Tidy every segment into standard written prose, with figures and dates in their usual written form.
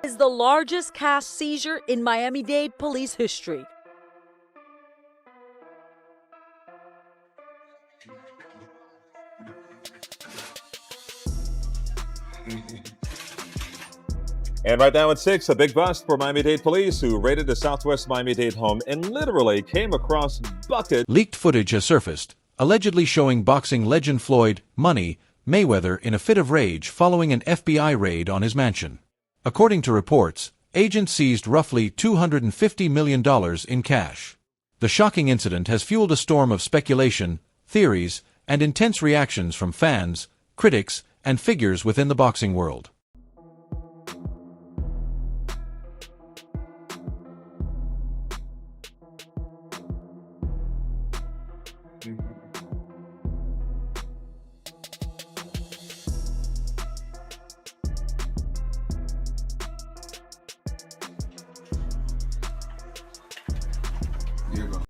Is the largest cash seizure in Miami-Dade police history. And right now at 6, a big bust for Miami-Dade police who raided the Southwest Miami-Dade home and literally came across buckets. Leaked footage has surfaced, allegedly showing boxing legend Floyd Mayweather in a fit of rage following an FBI raid on his mansion. According to reports, agents seized roughly $250 million in cash. The shocking incident has fueled a storm of speculation, theories, and intense reactions from fans, critics, and figures within the boxing world.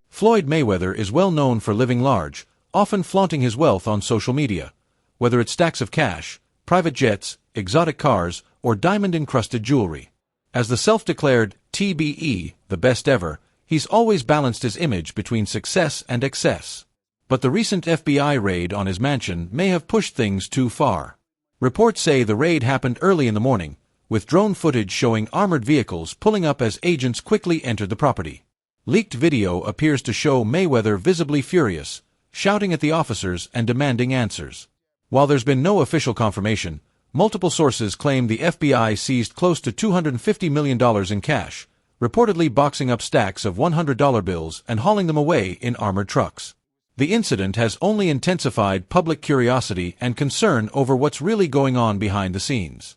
Floyd Mayweather is well known for living large, often flaunting his wealth on social media, whether it's stacks of cash, private jets, exotic cars, or diamond-encrusted jewelry. As the self-declared TBE, the best ever, he's always balanced his image between success and excess. But the recent FBI raid on his mansion may have pushed things too far. Reports say the raid happened early in the morning, with drone footage showing armored vehicles pulling up as agents quickly entered the property. Leaked video appears to show Mayweather visibly furious, shouting at the officers and demanding answers. While there's been no official confirmation, multiple sources claim the FBI seized close to $250 million in cash, reportedly boxing up stacks of $100 bills and hauling them away in armored trucks. The incident has only intensified public curiosity and concern over what's really going on behind the scenes.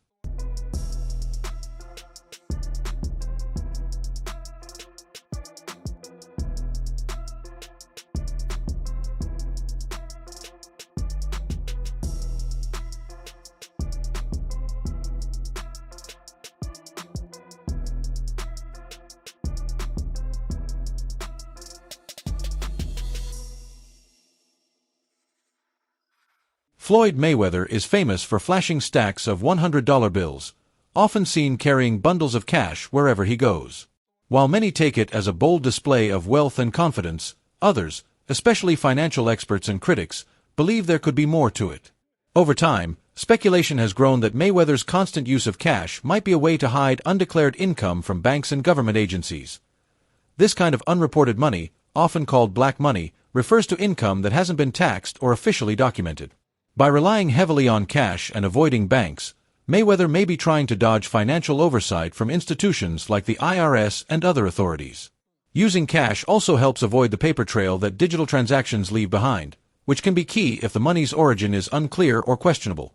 Floyd Mayweather is famous for flashing stacks of $100 bills, often seen carrying bundles of cash wherever he goes. While many take it as a bold display of wealth and confidence, others, especially financial experts and critics, believe there could be more to it. Over time, speculation has grown that Mayweather's constant use of cash might be a way to hide undeclared income from banks and government agencies. This kind of unreported money, often called black money, refers to income that hasn't been taxed or officially documented. By relying heavily on cash and avoiding banks, Mayweather may be trying to dodge financial oversight from institutions like the IRS and other authorities. Using cash also helps avoid the paper trail that digital transactions leave behind, which can be key if the money's origin is unclear or questionable.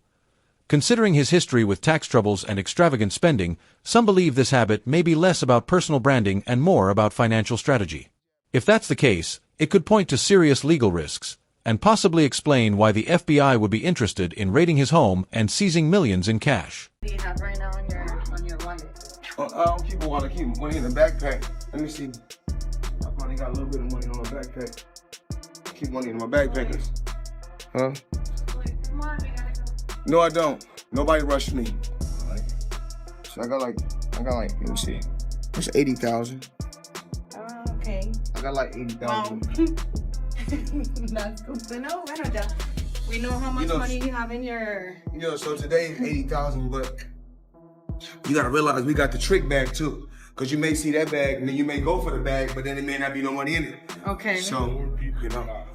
Considering his history with tax troubles and extravagant spending, some believe this habit may be less about personal branding and more about financial strategy. If that's the case, it could point to serious legal risks, and possibly explain why the FBI would be interested in raiding his home and seizing millions in cash. What do you have right now on your wallet? I don't keep a wallet, I keep money in the backpack. Let me see. I probably got a little bit of money on my backpack. Keep money in my backpack. Huh? Come on, we gotta go. No, I don't. Nobody rushed me. So I got like, let me see. It's 80,000. Okay. I got like 80,000. That's good to know. We know how much money you have in your... So today is 80,000, but you gotta realize we got the trick bag too. Cause you may see that bag and then you may go for the bag, but then it may not be no money in it. Okay. So,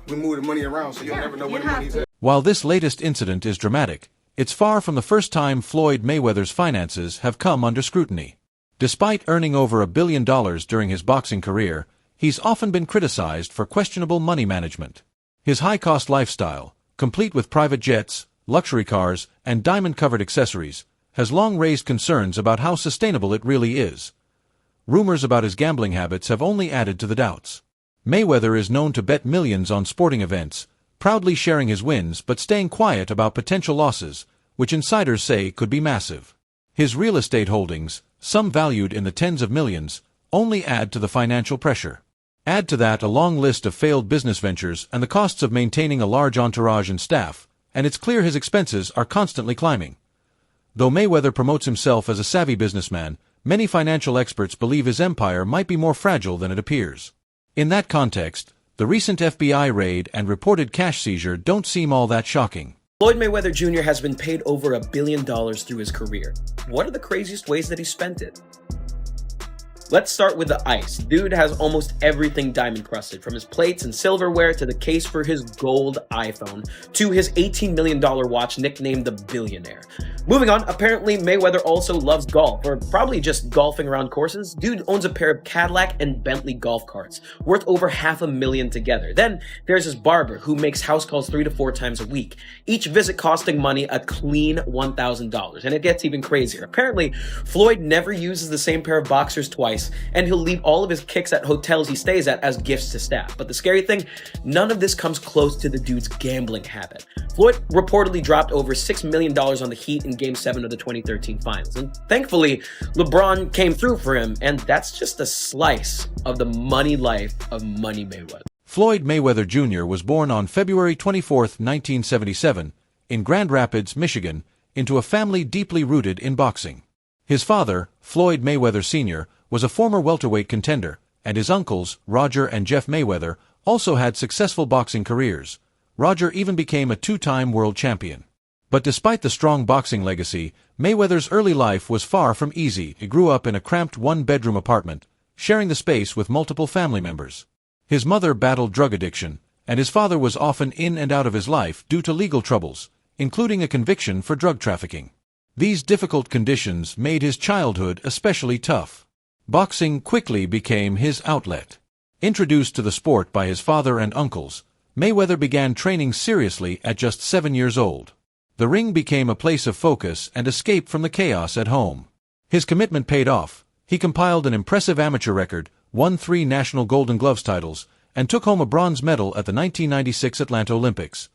we move the money around so you'll never know where the money's at. While this latest incident is dramatic, it's far from the first time Floyd Mayweather's finances have come under scrutiny. Despite earning over $1 billion during his boxing career, he's often been criticized for questionable money management. His high-cost lifestyle, complete with private jets, luxury cars, and diamond-covered accessories, has long raised concerns about how sustainable it really is. Rumors about his gambling habits have only added to the doubts. Mayweather is known to bet millions on sporting events, proudly sharing his wins but staying quiet about potential losses, which insiders say could be massive. His real estate holdings, some valued in the tens of millions, only add to the financial pressure. Add to that a long list of failed business ventures and the costs of maintaining a large entourage and staff, and it's clear his expenses are constantly climbing. Though Mayweather promotes himself as a savvy businessman, Many financial experts believe his empire might be more fragile than it appears. In that context, the recent FBI raid and reported cash seizure don't seem all that shocking. Floyd Mayweather Jr. has been paid over $1 billion through his career. What are the craziest ways that he spent it? Let's start with the ice. Dude has almost everything diamond crusted, from his plates and silverware to the case for his gold iPhone to his $18 million watch nicknamed the Billionaire. Moving on, apparently Mayweather also loves golf, or probably just golfing around courses. Dude owns a pair of Cadillac and Bentley golf carts, worth over $500,000 together. Then there's his barber, who makes house calls 3 to 4 times a week, each visit costing money a clean $1,000. And it gets even crazier. Apparently, Floyd never uses the same pair of boxers twice, and he'll leave all of his kicks at hotels he stays at as gifts to staff. But the scary thing, none of this comes close to the dude's gambling habit. Floyd reportedly dropped over $6 million on the Heat in Game 7 of the 2013 finals. And thankfully, LeBron came through for him, and that's just a slice of the money life of Money Mayweather. Floyd Mayweather Jr. was born on February 24, 1977, in Grand Rapids, Michigan, into a family deeply rooted in boxing. His father, Floyd Mayweather Sr., was a former welterweight contender, and his uncles, Roger and Jeff Mayweather, also had successful boxing careers. Roger even became a 2-time world champion. But despite the strong boxing legacy, Mayweather's early life was far from easy. He grew up in a cramped 1-bedroom apartment, sharing the space with multiple family members. His mother battled drug addiction, and his father was often in and out of his life due to legal troubles, including a conviction for drug trafficking. These difficult conditions made his childhood especially tough. Boxing quickly became his outlet. Introduced to the sport by his father and uncles, Mayweather began training seriously at just 7 years old. The ring became a place of focus and escape from the chaos at home. His commitment paid off. He compiled an impressive amateur record, won 3 national Golden Gloves titles, and took home a bronze medal at the 1996 Atlanta Olympics.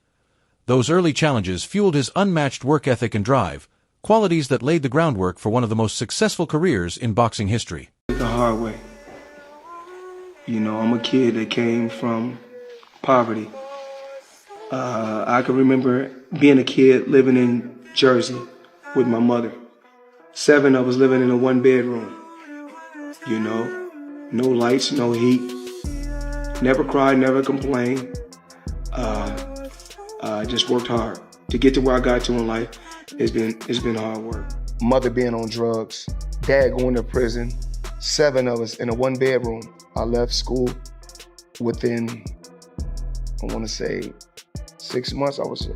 Those early challenges fueled his unmatched work ethic and drive, qualities that laid the groundwork for one of the most successful careers in boxing history. The hard way. You know, I'm a kid that came from poverty. I can remember being a kid living in Jersey with my mother. 7 of us living in a 1-bedroom. You know, no lights, no heat. Never cried, never complained. Just worked hard to get to where I got to in life. It's been hard work. Mother being on drugs, dad going to prison. 7 of us in a 1-bedroom. I left school within, I want to say, 6 months. I was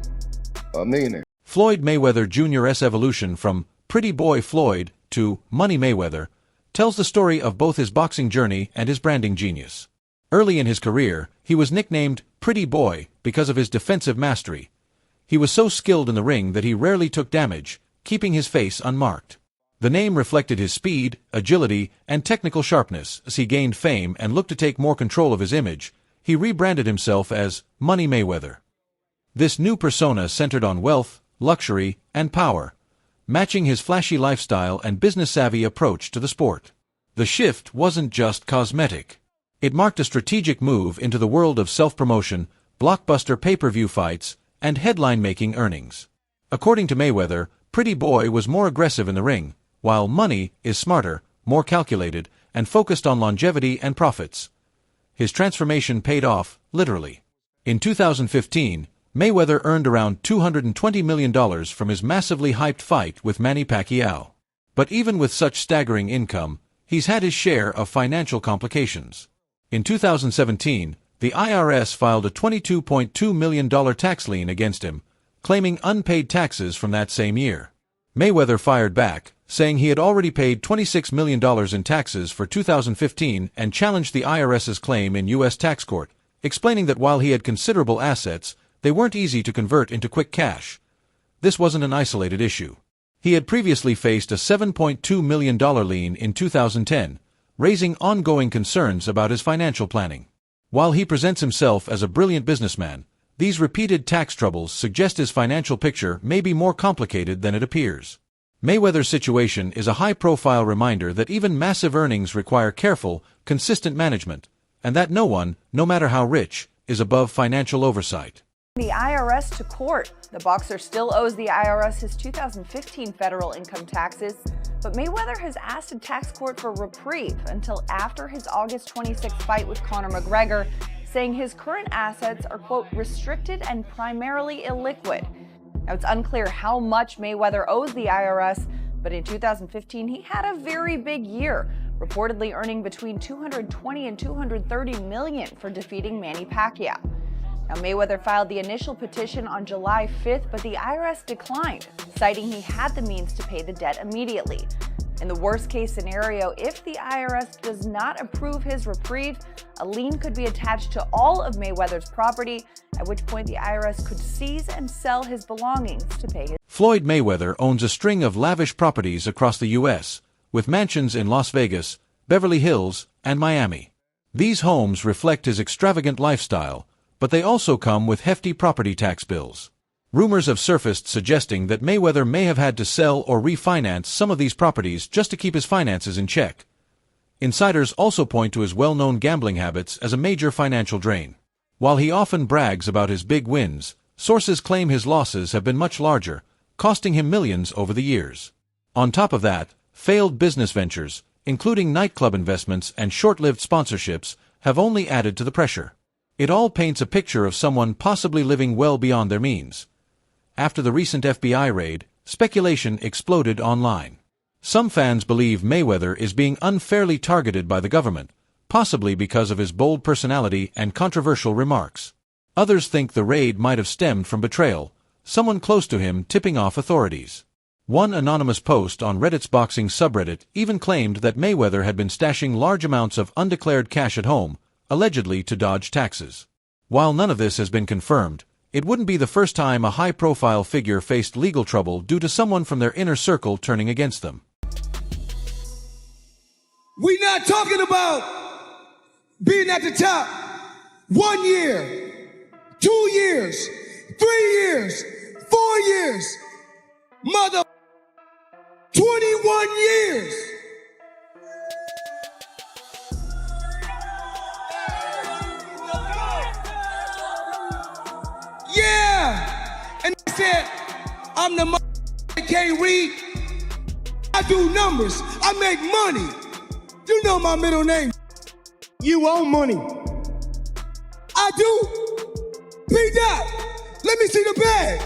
a millionaire. Floyd Mayweather Jr.'s evolution from Pretty Boy Floyd to Money Mayweather tells the story of both his boxing journey and his branding genius. Early in his career, he was nicknamed Pretty Boy because of his defensive mastery. He was so skilled in the ring that he rarely took damage, keeping his face unmarked. The name reflected his speed, agility, and technical sharpness. As he gained fame and looked to take more control of his image, he rebranded himself as Money Mayweather. This new persona centered on wealth, luxury, and power, matching his flashy lifestyle and business-savvy approach to the sport. The shift wasn't just cosmetic. It marked a strategic move into the world of self-promotion, blockbuster pay-per-view fights, and headline-making earnings. According to Mayweather, Pretty Boy was more aggressive in the ring, while Money is smarter, more calculated, and focused on longevity and profits. His transformation paid off, literally. In 2015, Mayweather earned around $220 million from his massively hyped fight with Manny Pacquiao. But even with such staggering income, he's had his share of financial complications. In 2017, the IRS filed a $22.2 million tax lien against him, claiming unpaid taxes from that same year. Mayweather fired back, saying he had already paid $26 million in taxes for 2015 and challenged the IRS's claim in U.S. tax court, explaining that while he had considerable assets, they weren't easy to convert into quick cash. This wasn't an isolated issue. He had previously faced a $7.2 million lien in 2010, raising ongoing concerns about his financial planning. While he presents himself as a brilliant businessman, these repeated tax troubles suggest his financial picture may be more complicated than it appears. Mayweather's situation is a high-profile reminder that even massive earnings require careful, consistent management, and that no one, no matter how rich, is above financial oversight. the IRS to court. The boxer still owes the IRS his 2015 federal income taxes, but Mayweather has asked a tax court for reprieve until after his August 26th fight with Conor McGregor, saying his current assets are, quote, restricted and primarily illiquid. Now, it's unclear how much Mayweather owes the IRS, but in 2015, he had a very big year, reportedly earning between $220 and $230 million for defeating Manny Pacquiao. Now, Mayweather filed the initial petition on July 5th, but the IRS declined, citing he had the means to pay the debt immediately. In the worst-case scenario, if the IRS does not approve his reprieve, a lien could be attached to all of Mayweather's property, at which point the IRS could seize and sell his belongings to pay his. Floyd Mayweather owns a string of lavish properties across the U.S., with mansions in Las Vegas, Beverly Hills, and Miami. These homes reflect his extravagant lifestyle, but they also come with hefty property tax bills. Rumors have surfaced suggesting that Mayweather may have had to sell or refinance some of these properties just to keep his finances in check. Insiders also point to his well-known gambling habits as a major financial drain. While he often brags about his big wins, sources claim his losses have been much larger, costing him millions over the years. On top of that, failed business ventures, including nightclub investments and short-lived sponsorships, have only added to the pressure. It all paints a picture of someone possibly living well beyond their means. After the recent FBI raid, speculation exploded online. Some fans believe Mayweather is being unfairly targeted by the government, possibly because of his bold personality and controversial remarks. Others think the raid might have stemmed from betrayal, someone close to him tipping off authorities. One anonymous post on Reddit's boxing subreddit even claimed that Mayweather had been stashing large amounts of undeclared cash at home, allegedly to dodge taxes. While none of this has been confirmed, it wouldn't be the first time a high-profile figure faced legal trouble due to someone from their inner circle turning against them. We're not talking about being at the top 1 year, 2 years, 3 years, 4 years, mother 21 years. Yeah, and they said, I'm the mother that can't read. I do numbers, I make money. You know my middle name. You own money. I do. P-Dot, let me see the bag.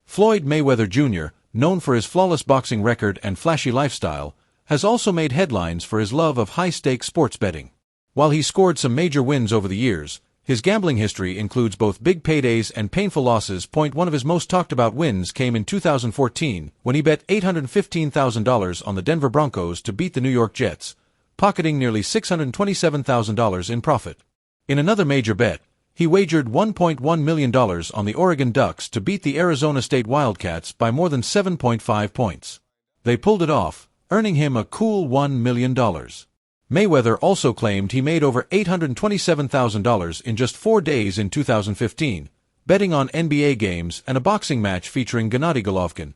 Floyd Mayweather Jr., known for his flawless boxing record and flashy lifestyle, has also made headlines for his love of high-stakes sports betting. While he scored some major wins over the years, his gambling history includes both big paydays and painful losses. One of his most talked-about wins came in 2014 when he bet $815,000 on the Denver Broncos to beat the New York Jets, pocketing nearly $627,000 in profit. In another major bet, he wagered $1.1 million on the Oregon Ducks to beat the Arizona State Wildcats by more than 7.5 points. They pulled it off, earning him a cool $1 million. Mayweather also claimed he made over $827,000 in just 4 days in 2015, betting on NBA games and a boxing match featuring Gennady Golovkin.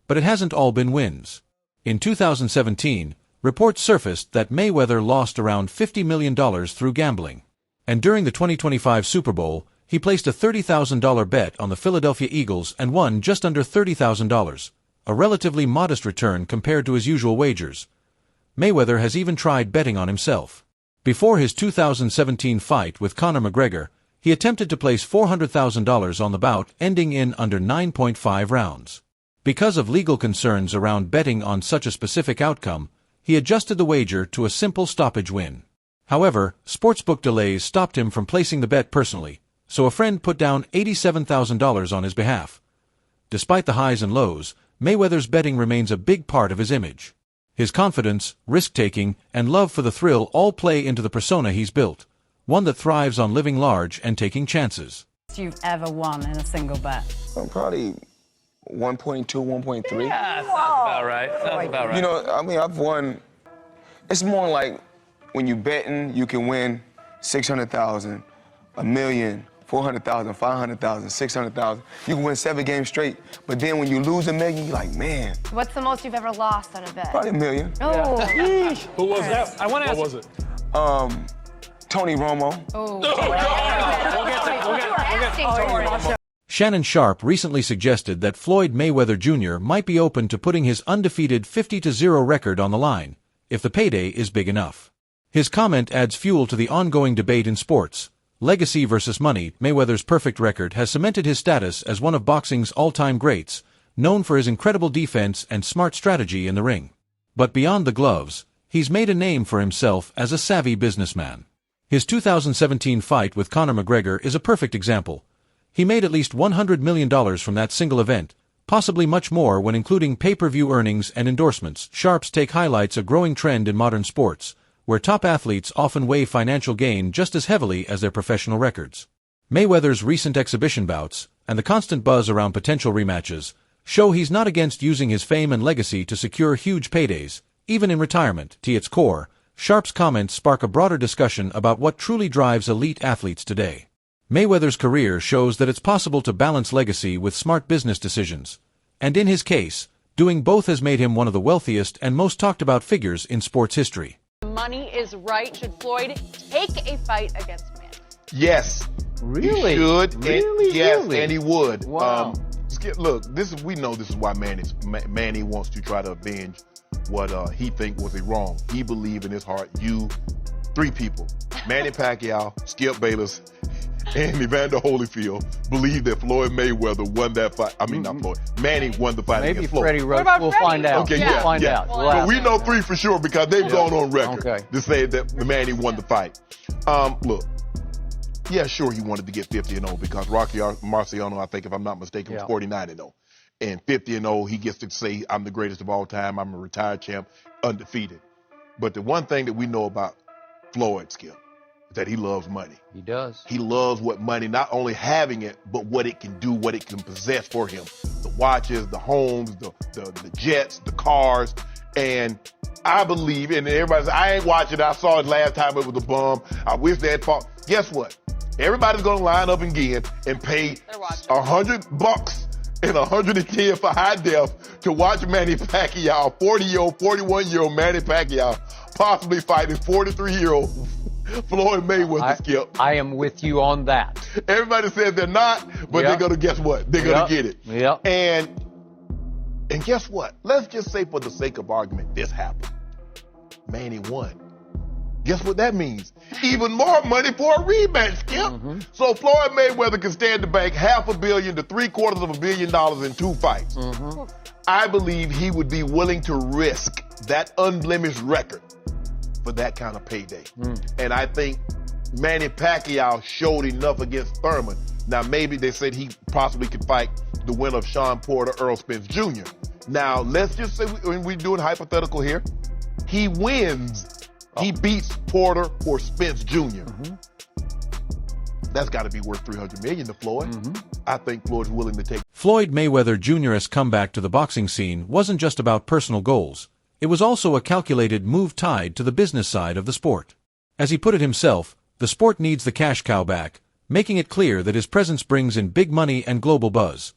But it hasn't all been wins. In 2017, reports surfaced that Mayweather lost around $50 million through gambling. And during the 2025 Super Bowl, he placed a $30,000 bet on the Philadelphia Eagles and won just under $30,000, a relatively modest return compared to his usual wagers. Mayweather has even tried betting on himself. Before his 2017 fight with Conor McGregor, he attempted to place $400,000 on the bout, ending in under 9.5 rounds. Because of legal concerns around betting on such a specific outcome, he adjusted the wager to a simple stoppage win. However, sportsbook delays stopped him from placing the bet personally, so a friend put down $87,000 on his behalf. Despite the highs and lows, Mayweather's betting remains a big part of his image. His confidence, risk-taking, and love for the thrill all play into the persona he's built, one that thrives on living large and taking chances. You've ever won in a single bet? Probably 1.2, 1.3. Yeah, sounds about right. Sounds about right. You know, I mean, I've won. It's more like when you betting, you can win 600,000, a million, 400,000, 500,000, 600,000. You can win 7 games straight, but then when you lose $1 million, you're like, man. What's the most you've ever lost on a bet? Probably $1 million. Oh. Who was that? I want to ask. What was it? Tony Romo. Shannon Sharp recently suggested that Floyd Mayweather Jr. might be open to putting his undefeated 50-0 record on the line, if the payday is big enough. His comment adds fuel to the ongoing debate in sports. Legacy versus money. Mayweather's perfect record has cemented his status as one of boxing's all-time greats, known for his incredible defense and smart strategy in the ring. But beyond the gloves, he's made a name for himself as a savvy businessman. His 2017 fight with Conor McGregor is a perfect example. He made at least $100 million from that single event, possibly much more when including pay-per-view earnings and endorsements. Sharp's take highlights a growing trend in modern sports, where top athletes often weigh financial gain just as heavily as their professional records. Mayweather's recent exhibition bouts, and the constant buzz around potential rematches, show he's not against using his fame and legacy to secure huge paydays, even in retirement. To its core, Sharp's comments spark a broader discussion about what truly drives elite athletes today. Mayweather's career shows that it's possible to balance legacy with smart business decisions, and in his case, doing both has made him one of the wealthiest and most talked about figures in sports history. Money is right. Should Floyd take a fight against Manny? Yes. Really? He should. Really? Yes, Really? and he would. Wow. Look, we know this is why Manny wants to try to avenge what he think was a wrong. He believed in his heart. Three people, Manny Pacquiao, Skip Bayless, and Evander Holyfield, believe that Floyd Mayweather won that fight. I mean, not Floyd. Manny won the fight Maybe against Floyd. Freddie Roach. We'll find out. Okay, We'll find yeah. out. But we know three for sure because they've gone on record Okay. to say that Manny won the fight. Look, yeah, sure, he wanted to get 50-0 because Rocky Marciano, I think, if I'm not mistaken, was 49-0. And 50-0, he gets to say, I'm the greatest of all time, I'm a retired champ, undefeated. But the one thing that we know about Floyd, Skip, is that he loves money. He does. He loves what money, not only having it, but what it can do, what it can possess for him. The watches, the homes, the jets, the cars. And I believe, and everybody says, I ain't watching it. I saw it last time, it was a bum. I wish they had fought. Guess what? Everybody's going to line up again and pay $100 and $110 for high def to watch Manny Pacquiao, 40-year-old, 41-year-old Manny Pacquiao, possibly fighting 43-year-old Floyd Mayweather, Skip. I am with you on that. Everybody says they're not, but they're going to, guess what? They're going to get it. Yep. And guess what? Let's just say for the sake of argument, this happened. Manny won. Guess what that means? Even more money for a rematch, Skip. So Floyd Mayweather can stand to bank $500 million to $750 million in 2 fights. I believe he would be willing to risk that unblemished record for that kind of payday. And I think Manny Pacquiao showed enough against Thurman. Now, maybe they said he possibly could fight the winner of Sean Porter, Earl Spence Jr. Now, let's just say we're doing hypothetical here. He wins. He beats Porter or Spence Jr. That's got to be worth $300 million to Floyd. I think Floyd's willing to take. Floyd Mayweather Jr.'s comeback to the boxing scene wasn't just about personal goals. It was also a calculated move tied to the business side of the sport. As he put it himself, the sport needs the cash cow back, making it clear that his presence brings in big money and global buzz.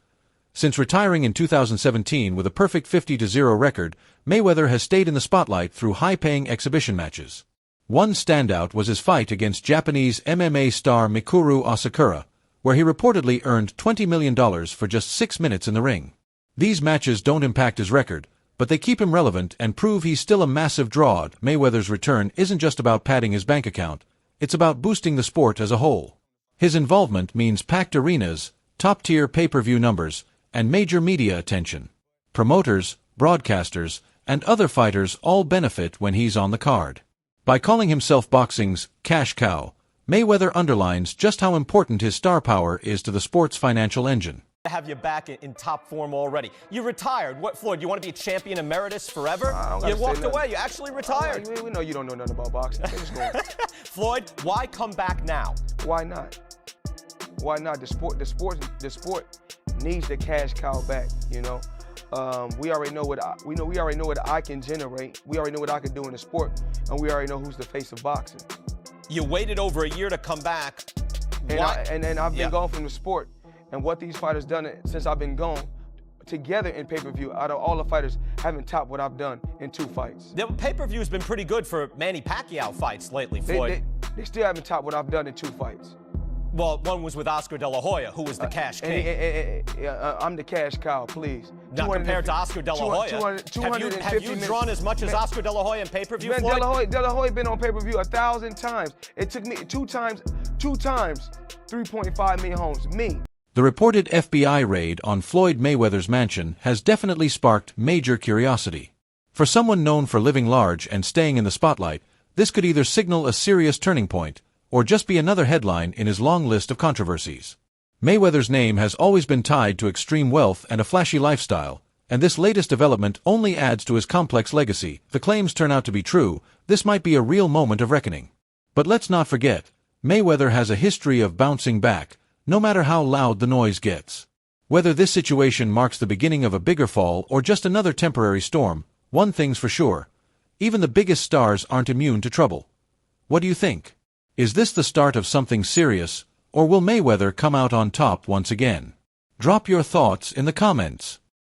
Since retiring in 2017 with a perfect 50-0 record, Mayweather has stayed in the spotlight through high-paying exhibition matches. One standout was his fight against Japanese MMA star Mikuru Asakura, where he reportedly earned $20 million for just 6 minutes in the ring. These matches don't impact his record, but they keep him relevant and prove he's still a massive draw. Mayweather's return isn't just about padding his bank account, it's about boosting the sport as a whole. His involvement means packed arenas, top-tier pay-per-view numbers, and major media attention. Promoters, broadcasters, and other fighters all benefit when he's on the card. By calling himself boxing's cash cow, Mayweather underlines just how important his star power is to the sport's financial engine. Have you back in top form already. You retired. What, Floyd, you want to be a champion emeritus forever? You walked away. You actually retired. We know you don't know nothing about boxing. Floyd, why come back now? Why not? Why not? The sport needs the cash cow back, you know. We already know what I can generate. We already know what I can do in the sport, and we already know who's the face of boxing. You waited over a year to come back. And I've been gone from the sport. And what these fighters done since I've been gone, together in pay-per-view, out of all the fighters, haven't topped what I've done in 2 fights. The pay-per-view's been pretty good for Manny Pacquiao fights lately, Floyd. They still haven't topped what I've done in 2 fights. Well, one was with Oscar De La Hoya, who was the cash king. I'm the cash cow, please. Not compared to Oscar De La Hoya. Have you drawn as much as Oscar De La Hoya in pay-per-view, Floyd? De La Hoya been on pay-per-view 1,000 times. It took me 2 times, 3.5 million homes. Me. The reported FBI raid on Floyd Mayweather's mansion has definitely sparked major curiosity. For someone known for living large and staying in the spotlight, this could either signal a serious turning point, or just be another headline in his long list of controversies. Mayweather's name has always been tied to extreme wealth and a flashy lifestyle, and this latest development only adds to his complex legacy. If the claims turn out to be true, this might be a real moment of reckoning. But let's not forget, Mayweather has a history of bouncing back, no matter how loud the noise gets. Whether this situation marks the beginning of a bigger fall or just another temporary storm, one thing's for sure: even the biggest stars aren't immune to trouble. What do you think? Is this the start of something serious, or will Mayweather come out on top once again? Drop your thoughts in the comments.